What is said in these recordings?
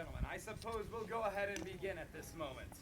gentlemen, I suppose we'll go ahead and begin at this moment.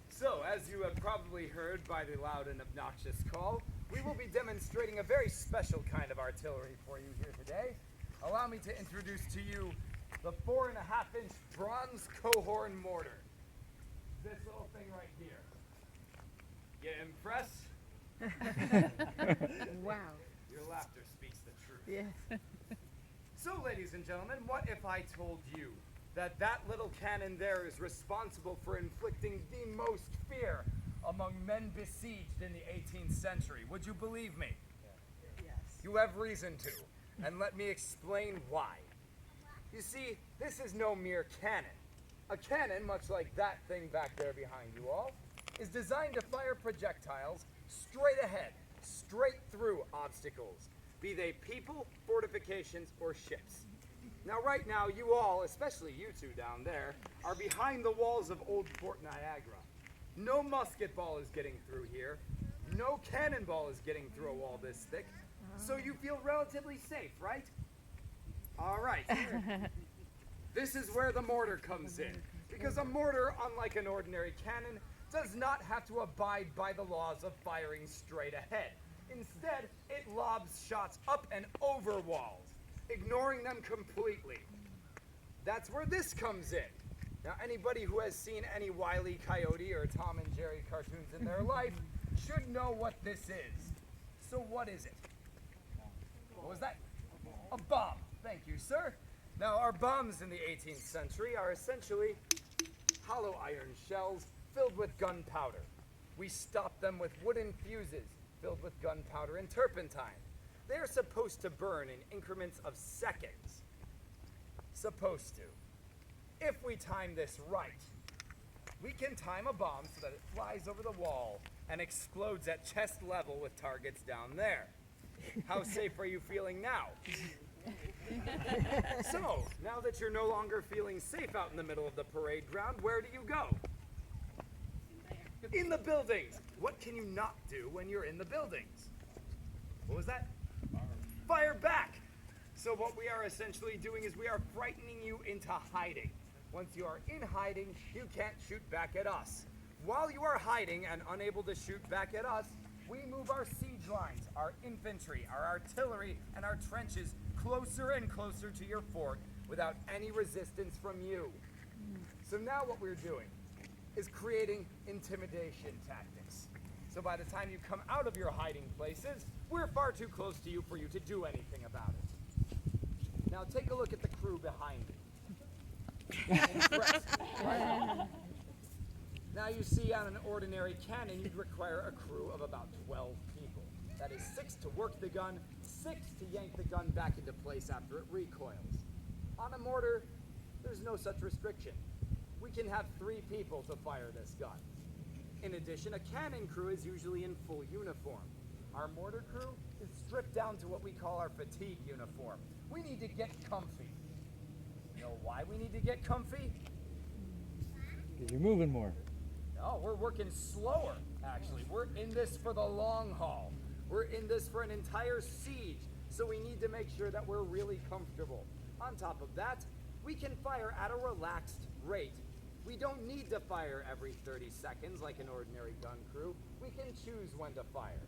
So, as you have probably heard by the loud and obnoxious call, we will be demonstrating a very special kind of artillery for you here today. Allow me to introduce to you the 4.5-inch bronze Coehorn mortar. This little thing right here. You impressed? Wow. Your laughter speaks the truth. Yes. So, ladies and gentlemen, what if I told you that that little cannon there is responsible for inflicting the most fear among men besieged in the 18th century? Would you believe me? Yes. You have reason to, and let me explain why. You see, this is no mere cannon. A cannon, much like that thing back there behind you all, is designed to fire projectiles straight ahead, straight through obstacles, be they people, fortifications, or ships. Now, right now, you all, especially you two down there, are behind the walls of old Fort Niagara. No musket ball is getting through here. No cannonball is getting through a wall this thick. So you feel relatively safe, right? All right. This is where the mortar comes in. Because a mortar, unlike an ordinary cannon, does not have to abide by the laws of firing straight ahead. Instead, it lobs shots up and over walls, ignoring them completely. That's where this comes in. Now, anybody who has seen any Wile E. Coyote or Tom and Jerry cartoons in their life should know what this is. So what is it? What was that? A bomb. Thank you, sir. Now, our bombs in the 18th century are essentially hollow iron shells filled with gunpowder. We stop them with wooden fuses filled with gunpowder and turpentine. They're supposed to burn in increments of seconds. Supposed to. If we time this right, we can time a bomb so that it flies over the wall and explodes at chest level with targets down there. How safe are you feeling now? So, now that you're no longer feeling safe out in the middle of the parade ground, where do you go? In the buildings. What can you not do when you're in the buildings? What was that? Fire back. So what we are essentially doing is we are frightening you into hiding. Once you are in hiding, you can't shoot back at us. While you are hiding and unable to shoot back at us, we move our siege lines, our infantry, our artillery, and our trenches closer and closer to your fort without any resistance from you. So now what we're doing is creating intimidation tactics. So by the time you come out of your hiding places, we're far too close to you for you to do anything about it. Now take a look at the crew behind me. Impressed, right? Now you see on an ordinary cannon, you'd require a crew of about 12 people. That is 6 to work the gun, 6 to yank the gun back into place after it recoils. On a mortar, there's no such restriction. We can have 3 people to fire this gun. In addition, a cannon crew is usually in full uniform. Our mortar crew is stripped down to what we call our fatigue uniform. We need to get comfy. You know why we need to get comfy? Because you're moving more. No, we're working slower, actually. We're in this for the long haul. We're in this for an entire siege, so we need to make sure that we're really comfortable. On top of that, we can fire at a relaxed rate. We don't need to fire every 30 seconds like an ordinary gun crew. We can choose when to fire.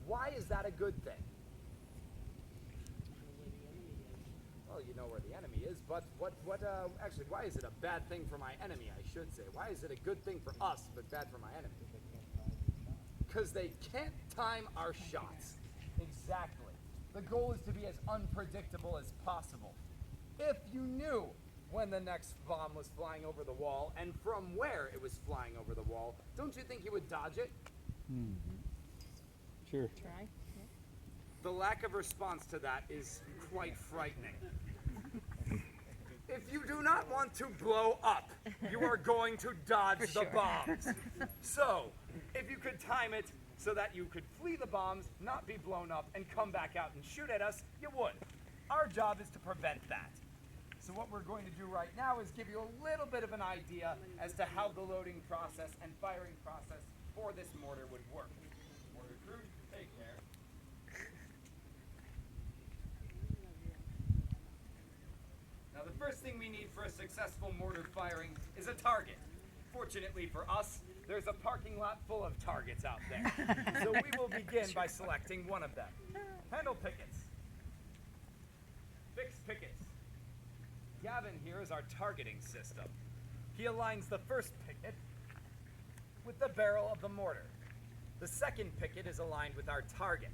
Why is that a good thing? Well, you know where the enemy is, but actually, why is it a bad thing for my enemy, I should say? Why is it a good thing for us, but bad for my enemy? Because they can't time our shots. Exactly. The goal is to be as unpredictable as possible. If you knew when the next bomb was flying over the wall and from where it was flying over the wall, don't you think you would dodge it? Sure. Try. The lack of response to that is quite frightening. If you do not want to blow up, you are going to dodge the bombs. So, if you could time it so that you could flee the bombs, not be blown up, and come back out and shoot at us, you would. Our job is to prevent that. So what we're going to do right now is give you a little bit of an idea as to how the loading process and firing process for this mortar would work. Mortar crew, take care. Now the first thing we need for a successful mortar firing is a target. Fortunately for us, there's a parking lot full of targets out there. So we will begin by selecting one of them. Handle pickets. Fixed pickets. Gavin here is our targeting system. He aligns the first picket with the barrel of the mortar. The second picket is aligned with our target.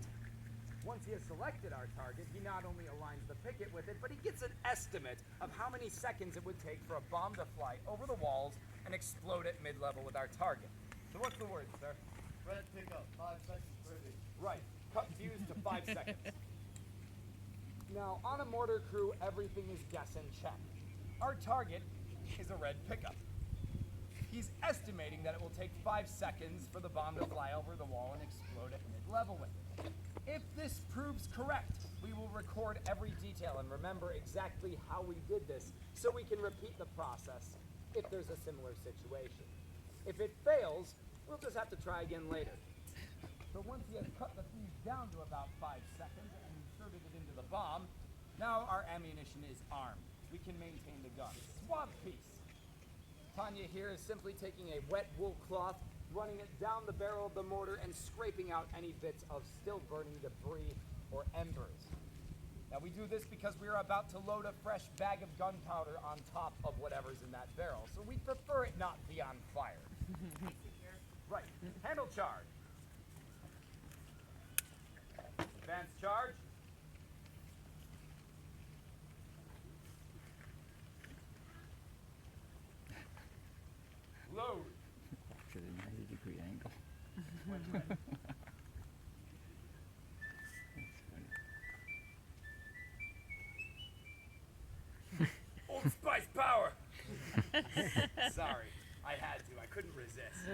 Once he has selected our target, he not only aligns the picket with it, but he gets an estimate of how many seconds it would take for a bomb to fly over the walls and explode at mid-level with our target. So what's the word, sir? Red pickup, 5 seconds ready. Right. Cut fuse to 5 seconds. Now, on a mortar crew, everything is guess and check. Our target is a red pickup. He's estimating that it will take 5 seconds for the bomb to fly over the wall and explode at mid-level with it. If this proves correct, we will record every detail and remember exactly how we did this so we can repeat the process if there's a similar situation. If it fails, we'll just have to try again later. So once he has cut the fuse down to about 5 seconds and inserted it into the bomb, now our ammunition is armed. We can maintain the gun. Swab piece. Tanya here is simply taking a wet wool cloth, running it down the barrel of the mortar and scraping out any bits of still burning debris or embers. Now we do this because we are about to load a fresh bag of gunpowder on top of whatever's in that barrel, so we prefer it not be on fire. Right. Handle charge. Advanced charge. Load. To the 90-degree angle. When ready. Old Spice power. Sorry, I had to. I couldn't resist.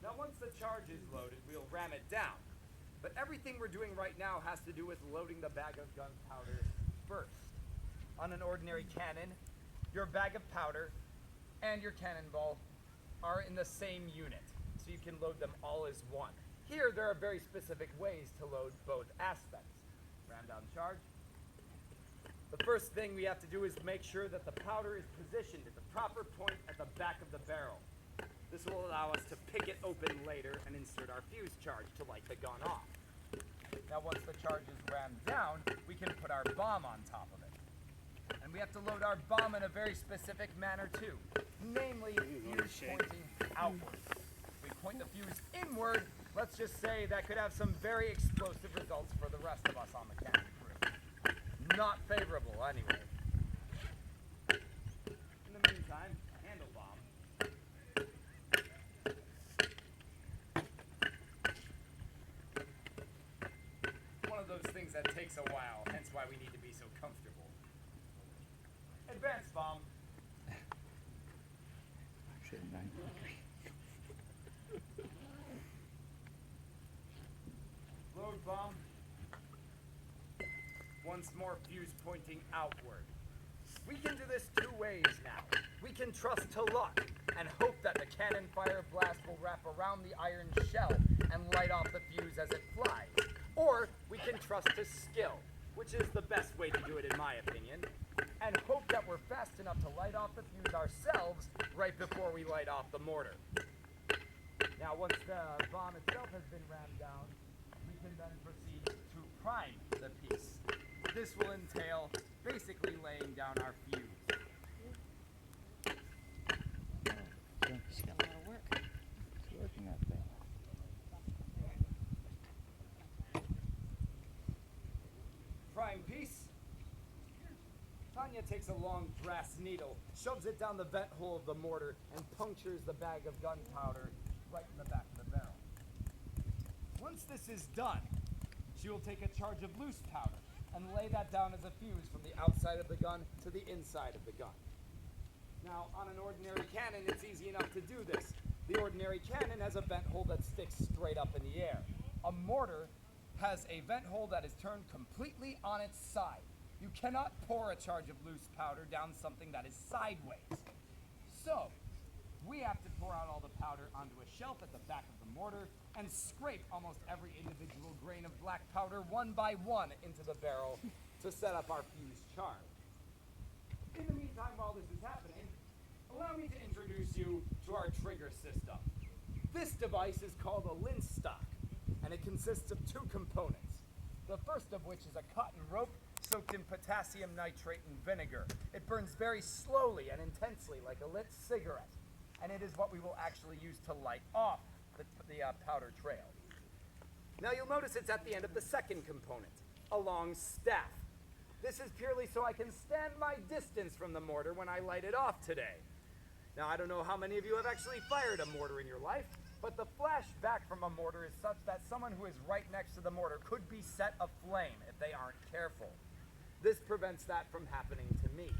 Now, once the charge is loaded, we'll ram it down. But everything we're doing right now has to do with loading the bag of gunpowder first. On an ordinary cannon, your bag of powder and your cannonball are in the same unit, so you can load them all as one. Here, there are very specific ways to load both aspects. Ram down charge. The first thing we have to do is make sure that the powder is positioned at the proper point at the back of the barrel. This will allow us to pick it open later and insert our fuse charge to light the gun off. Now once the charge is rammed down, we can put our bomb on top of it. And we have to load our bomb in a very specific manner too, namely fuse pointing outward. If we point the fuse inward, let's just say that could have some very explosive results for the rest of us on the cannon crew. Not favorable anyway. In the meantime, a handle bomb. One of those things that takes a while, hence why we need to be so comfortable. Advanced bomb. To the 90-degree. Load bomb. Once more fuse pointing outward. We can do this 2 ways now. We can trust to luck and hope that the cannon fire blast will wrap around the iron shell and light off the fuse as it flies. Or we can trust to skill, which is the best way to do it in my opinion, and hope that we're fast enough to light off the fuse ourselves right before we light off the mortar. Now once the bomb itself has been rammed down, we can then proceed to prime the piece. This will entail basically laying down our fuse. She's got a lot of work. It's working out there. Prime piece. Tanya takes a long brass needle, shoves it down the vent hole of the mortar, and punctures the bag of gunpowder right in the back of the barrel. Once this is done, she will take a charge of loose powder and lay that down as a fuse from the outside of the gun to the inside of the gun. Now, on an ordinary cannon, it's easy enough to do this. The ordinary cannon has a vent hole that sticks straight up in the air. A mortar has a vent hole that is turned completely on its side. You cannot pour a charge of loose powder down something that is sideways. So, we have to pour out all the powder onto a shelf at the back of the mortar and scrape almost every individual grain of black powder one by one into the barrel to set up our fuse charge. In the meantime, while this is happening, allow me to introduce you to our trigger system. This device is called a lint stock, and it consists of two components. The first of which is a cotton rope soaked in potassium nitrate and vinegar. It burns very slowly and intensely like a lit cigarette, and it is what we will actually use to light off the powder trail. Now you'll notice it's at the end of the second component, a long staff. This is purely so I can stand my distance from the mortar when I light it off today. Now I don't know how many of you have actually fired a mortar in your life, but the flash back from a mortar is such that someone who is right next to the mortar could be set aflame if they aren't careful. This prevents that from happening to me.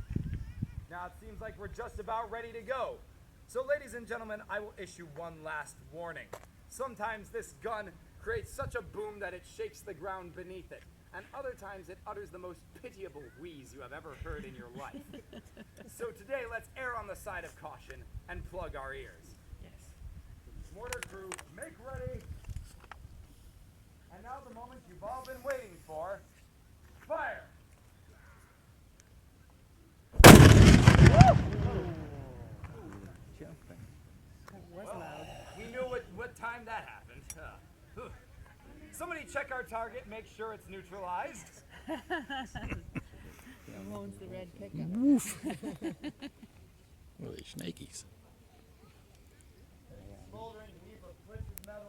Now it seems like we're just about ready to go. So ladies and gentlemen, I will issue one last warning. Sometimes this gun creates such a boom that it shakes the ground beneath it, and other times it utters the most pitiable wheeze you have ever heard in your life. So today, let's err on the side of caution and plug our ears. Yes. Mortar crew, make ready. And now the moment you've all been waiting for, fire! Jumping. That was loud. We knew what time that happened. Somebody check our target, make sure it's neutralized. Who owns the red pickup? Woof. What are they, snakies?